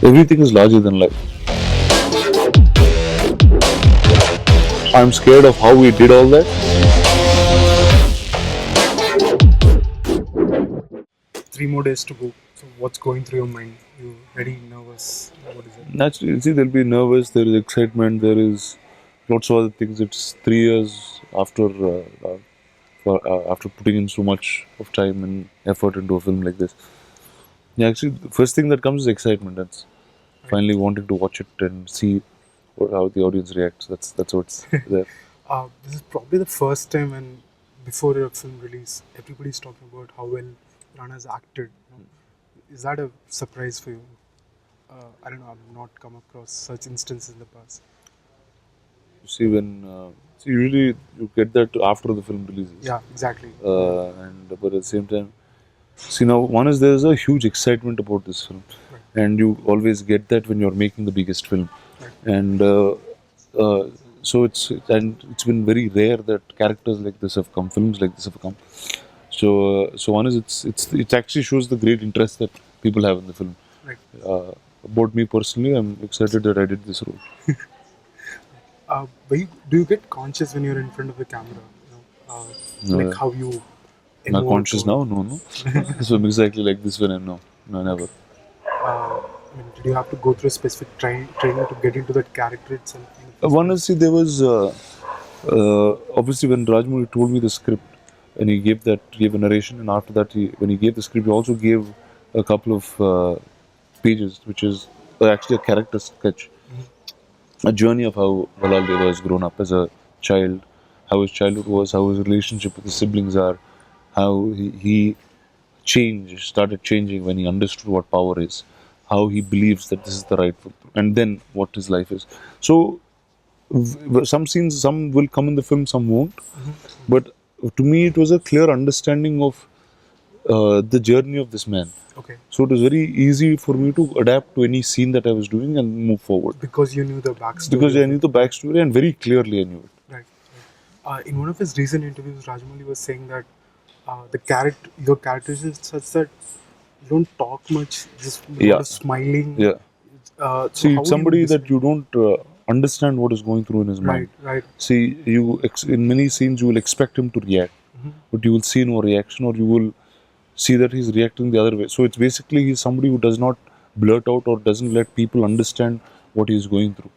Everything is larger than life. I'm scared of how we did all that. 3 more days to go. So what's going through your mind? You very nervous? What is it? Naturally, see, there'll be nervous, there is excitement, there is lots of other things. It's 3 years after putting in so much of time and effort into a film like this. Yeah, actually, the first thing that comes is excitement. That's Right. finally wanting to watch it and see how the audience reacts. That's what's there. This is probably the first time when before your film release, everybody's talking about how well Rana's acted. Is that a surprise for you? I don't know. I've not come across such instances in the past. You see, see, usually you get that after the film releases. Yeah, exactly. And but at the same time, see, now one is there's a huge excitement about this film, Right. and you always get that when you're making the biggest film, Right. and uh, so it's been very rare that characters like this have come, films like this have come. So one is it actually shows the great interest that people have in the film. Right. About me personally, I'm excited that I did this role. Do you get conscious when you're in front of the camera? Like No, how you am I emote conscious or now? No. So I'm exactly like this when I'm no, never. did you have to go through a specific training to get into that character itself? In the first One place? is, see, there was obviously when Rajmouli told me the script and he gave a narration, and after that when he gave the script he also gave a couple of pages which is actually a character sketch, a journey of how Valal Deva has grown up as a child, how his childhood was, how his relationship with his siblings are, how he started changing when he understood what power is, how he believes that this is the right, and then what his life is. So some scenes, some will come in the film, some won't. But to me, it was a clear understanding of the journey of this man. Okay. So it was very easy for me to adapt to any scene that I was doing and move forward. Because you knew the backstory. Because I of knew it. the backstory and very clearly I knew it. Right. In one of his recent interviews, Rajamouli was saying that your characters is such that you don't talk much, just a lot Yeah. of smiling. Yeah. So See, how it's do you somebody that describe- you don't understand what is going through in his mind. Right. See, in many scenes you will expect him to react, but you will see no reaction, or you will see that he's reacting the other way. So it's basically he's somebody who does not blurt out or doesn't let people understand what he's going through.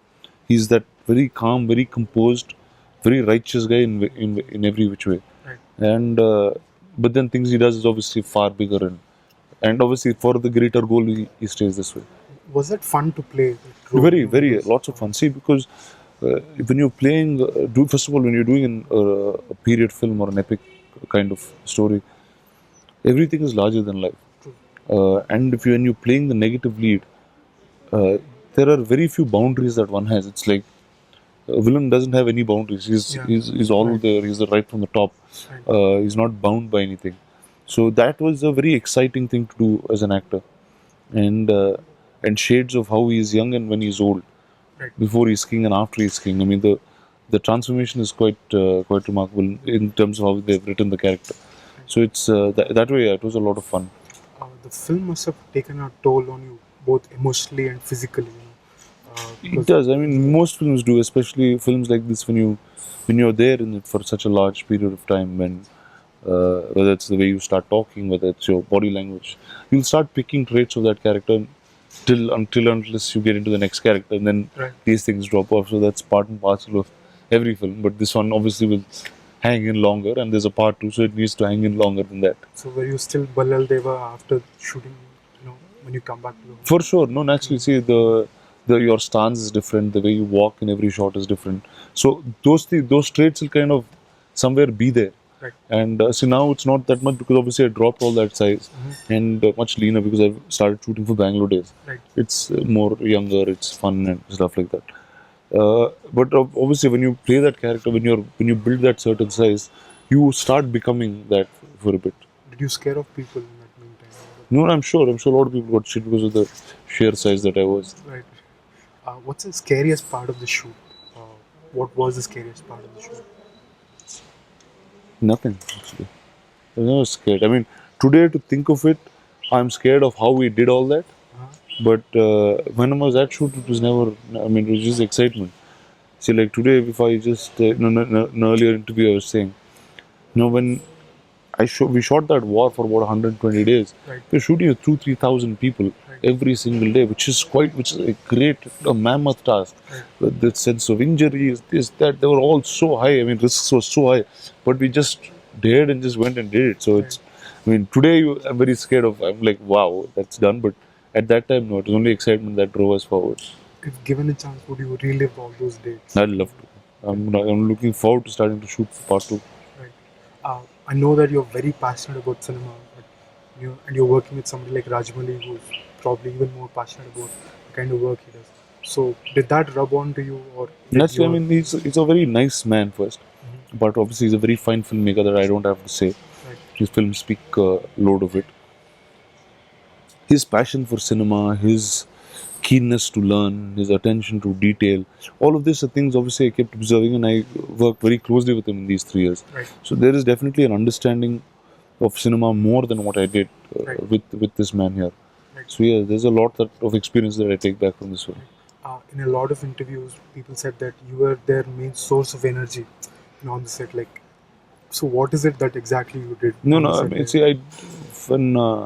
He's that very calm, very composed, very righteous guy in every which way. Right. And but then things he does is obviously far bigger, and obviously for the greater goal he stays this way. Was that fun to play? That role? Very lots of fun. See, because when you're playing, first of all, when you're doing a period film or an epic kind of story, everything is larger than life. True. And when you're playing the negative lead, uh, there are very few boundaries that one has. It's like a villain doesn't have any boundaries. Yeah. He's all Right. there. He's the right from the top. Right. He's not bound by anything. So that was a very exciting thing to do as an actor, and shades of how he is young and when he's old, Right. before he's king and after he's king. I mean the transformation is quite remarkable in terms of how they've written the character. So it's that way. Yeah, it was a lot of fun. The film must have taken a toll on you both emotionally and physically. It Because does. I mean, most films do, especially films like this when you're there in it for such a large period of time. When whether it's the way you start talking, whether it's your body language, you'll start picking traits of that character unless you get into the next character, and then Right. these things drop off. So that's part and parcel of every film. But this one obviously will hang in longer, and there's a part two, so it needs to hang in longer than that. So were you still Balal Deva after shooting? When you come back to the home? For sure, no. Naturally, see the your stance is different. The way you walk in every shot is different. So those traits will kind of somewhere be there. Right. And so now it's not that much because obviously I dropped all that size and much leaner because I've started shooting for Bangalore days. Right. It's more younger, it's fun and stuff like that. But obviously, when you play that character, when you build that certain size, you start becoming that for a bit. Did you scare off people in that meantime? No, I'm sure a lot of people got shit because of the sheer size that I was. Right. What's the scariest part of the shoot? What was the scariest part of the shoot? Nothing actually. I was never scared. I mean, today to think of it, I'm scared of how we did all that. Uh-huh. But when I was at shoot, it was never. I mean, it was just excitement. See, like today, if I just in an earlier interview, I was saying, when we shot that war for about 120 days. Right. We're shooting with 3,000 people Right. every single day, which is a great, a mammoth task. Right. With the sense of injuries, this, that, they were all so high. I mean, risks were so high, but we just dared and just went and did it. So it's, I mean, today I'm very scared of. I'm like, wow, that's done. But at that time, no, it was only excitement that drove us forward. If given a chance, would you relive all those dates? I'd love to. I'm looking forward to starting to shoot part two. Right. I know that you're very passionate about cinema, but you're working with somebody like Rajmouli, who's probably even more passionate about the kind of work he does. So, did that rub on to you, or did Naturally, I your- mean, he's a very nice man first, but obviously he's a very fine filmmaker that I don't have to say. Right. His films speak a load of it. His passion for cinema, his keenness to learn, his attention to detail, all of these are things obviously I kept observing, and I worked very closely with him in these 3 years. Right. So there is definitely an understanding of cinema more than what I did Right. with this man here. Right. So yeah, there's a lot of experience that I take back from this film. In a lot of interviews, people said that you were their main source of energy, on the set. Like, so what is it that exactly you did? No, on no. the I set mean, there? see,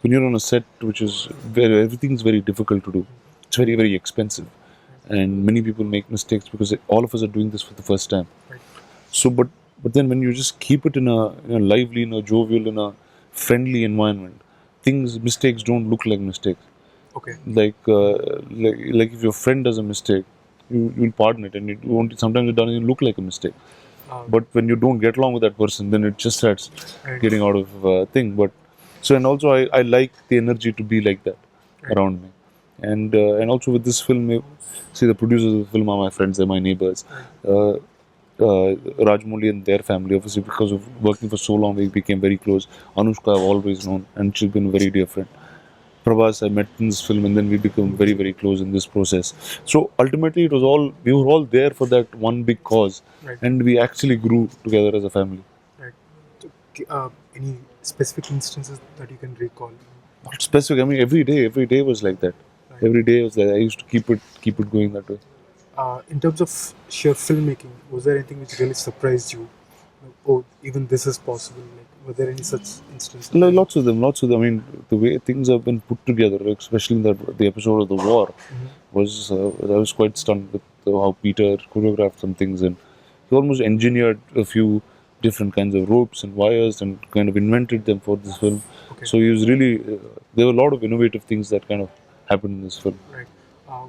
when you're on a set, which is where everything's very difficult to do, it's very, very expensive, and many people make mistakes because all of us are doing this for the first time. Right. So, but then when you just keep it in a lively, in a jovial, in a friendly environment, mistakes don't look like mistakes. Okay. Like if your friend does a mistake, you'll pardon it, and it won't. Sometimes it doesn't even look like a mistake. But when you don't get along with that person, then it just starts Right. getting out of thing. But so, and also I like the energy to be like that Right. around me, and also with this film, see, the producers of the film are my friends, they're my neighbors. Rajmouli and their family, obviously, because of working for so long, we became very close. Anushka I've always known, and she's been a very dear friend. Prabhas I met in this film, and then we became very, very close in this process. So ultimately, we were all there for that one big cause, Right. and we actually grew together as a family. Right. So, any specific instances that you can recall? Not specific. I mean, every day was like that. Right. Every day was like I used to keep it going that way. In terms of sheer filmmaking, was there anything which really surprised you? Oh, even this is possible. Like, were there any such instances? Lots of them. I mean, the way things have been put together, especially in the episode of the war, was I was quite stunned with how Peter choreographed some things, and he almost engineered a few different kinds of ropes and wires and kind of invented them for this film. Okay. So he was really there were a lot of innovative things that kind of happened in this film. Right.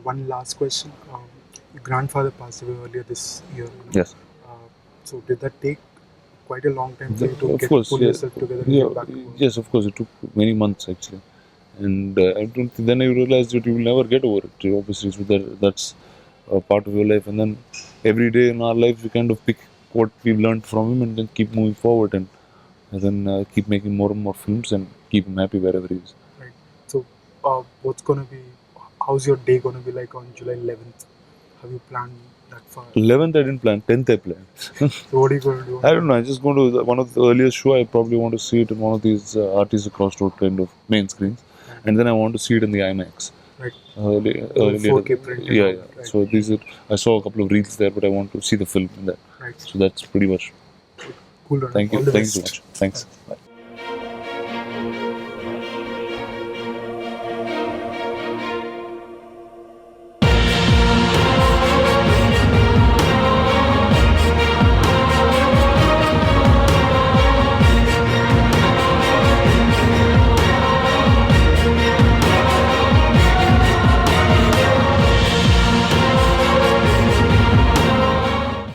One last question. Your grandfather passed away earlier this year. Yes. So did that take quite a long time for you to Of get course, pull yeah. yourself together and Yeah, get back to work? yes, of course. It took many months actually, and I don't. Then I realized that you will never get over it. Obviously, so that's a part of your life, and then every day in our lives we kind of pick what we've learned from him, and then keep moving forward, and then keep making more and more films, and keep him happy wherever he is. Right. So, what's gonna be? How's your day gonna be like on July 11th? Have you planned that far? 11th I didn't plan. 10th I planned. So what are you gonna do? I don't know. I just go to one of the earliest show. I probably want to see it in one of these artists across road kind of main screens, and then I want to see it in the IMAX. Right. Early, 4K print. yeah, and yeah. all, right. So these are. I saw a couple of reels there, but I want to see the film in that. Right. So that's pretty much. Cool. Ron. Thank you. All the Thank you best. so much. Thanks. Bye.